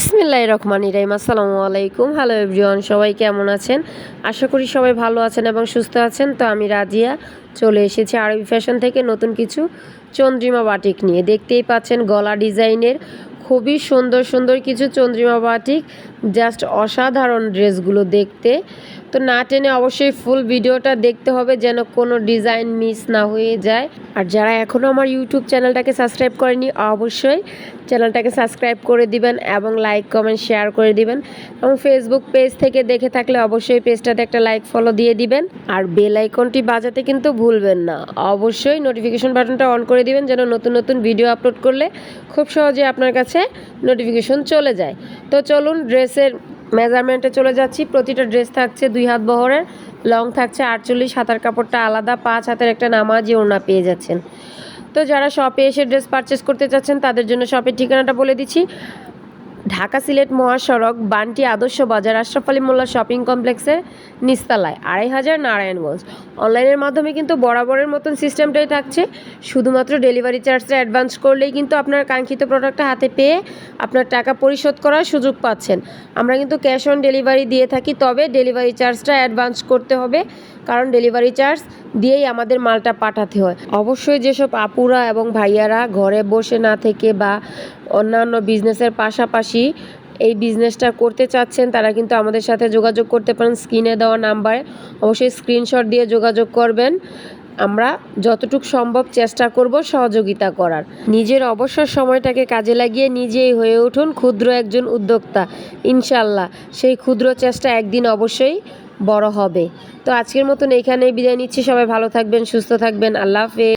বিসমিল্লাহির রহমানির রহিম। আসসালামু আলাইকুম। হ্যালো এভরিওয়ান, সবাই কেমন আছেন? আশা করি সবাই ভালো আছেন এবং সুস্থ আছেন। তো আমি রাজিয়া চলে এসেছি আরবি ফ্যাশন থেকে নতুন কিছু চন্দ্রিমা বাটিক নিয়ে। দেখতেই পাচ্ছেন গলা ডিজাইনের খুবই সুন্দর সুন্দর কিছু চন্দ্রিমা বাটিক, জাস্ট অসাধারণ ড্রেসগুলো দেখতে। তো না টেনে অবশ্যই ফুল ভিডিওটা দেখতে হবে যেন কোনো ডিজাইন মিস না হয়ে যায়। আর যারা এখনও আমার ইউটিউব চ্যানেলটাকে সাবস্ক্রাইব করেনি অবশ্যই চ্যানেলটাকে সাবস্ক্রাইব করে দিবেন এবং লাইক কমেন্ট শেয়ার করে দিবেন। এবং ফেসবুক পেজ থেকে দেখে থাকলে অবশ্যই পেজটাতে একটা লাইক ফলো দিয়ে দিবেন। আর বেল আইকনটি বাজাতে কিন্তু ভুলবেন না। অবশ্যই নোটিফিকেশন বাটনটা অন করে দিবেন যেন নতুন নতুন ভিডিও আপলোড করলে খুব সহজে আপনার কাছে নোটিফিকেশন চলে যায়। তো চলুন ড্রেসের মেজারমেন্টে চলে যাচ্ছি। প্রতিটা ড্রেস থাকছে 2 হাত বহরের, লং থাকছে 48, হাতার কাপড়টা আলাদা, 5 হাতের একটা নামাজি ওড়না পেয়ে যাচ্ছেন। তো যারা শপে এসে ড্রেস পারচেস করতে চাচ্ছেন তাদের জন্য শপের ঠিকানাটা বলে দিচ্ছি। ঢাকা সিলেট মহাসড়ক, বান্টি আদর্শ বাজার, আশরাফ আলী মোল্লা শপিং কমপ্লেক্সের নিচতলায়, 2500 নারায়ণগঞ্জ। অনলাইনের মাধ্যমে কিন্তু বরাবরের মতন সিস্টেমটাই থাকছে। শুধুমাত্র ডেলিভারি চার্জটা অ্যাডভান্স করলেই কিন্তু আপনার কাঙ্ক্ষিত প্রোডাক্টটা হাতে পেয়ে আপনার টাকা পরিশোধ করার সুযোগ পাচ্ছেন। আমরা কিন্তু ক্যাশ অন ডেলিভারি দিয়ে থাকি, তবে ডেলিভারি চার্জটা অ্যাডভান্স করতে হবে, কারণ ডেলিভারি চার্জ দিয়েই আমাদের মালটা পাঠাতে হয়। অবশ্যই যেসব আপুরা এবং ভাইয়ারা ঘরে বসে না থেকে বা অন্যান্য বিজনেসের পাশাপাশি এই বিজনেসটা করতে চাচ্ছেন তারা কিন্তু আমাদের সাথে যোগাযোগ করতে পারেন স্ক্রিনে দেওয়া নাম্বারে। অবশ্যই স্ক্রিনশট দিয়ে যোগাযোগ করবেন। আমরা যতটুকু সম্ভব চেষ্টা করব সহযোগিতা করার। নিজের অবসর সময়টাকে কাজে লাগিয়ে নিজেই হয়ে উঠুন ক্ষুদ্র একজন উদ্যোক্তা। ইনশাল্লাহ সেই ক্ষুদ্র চেষ্টা একদিন অবশ্যই বড় হবে। তো আজকের মতন এইখানেই বিদায় নিচ্ছি। সবাই ভালো থাকবেন, সুস্থ থাকবেন। আল্লাহ হাফেজ।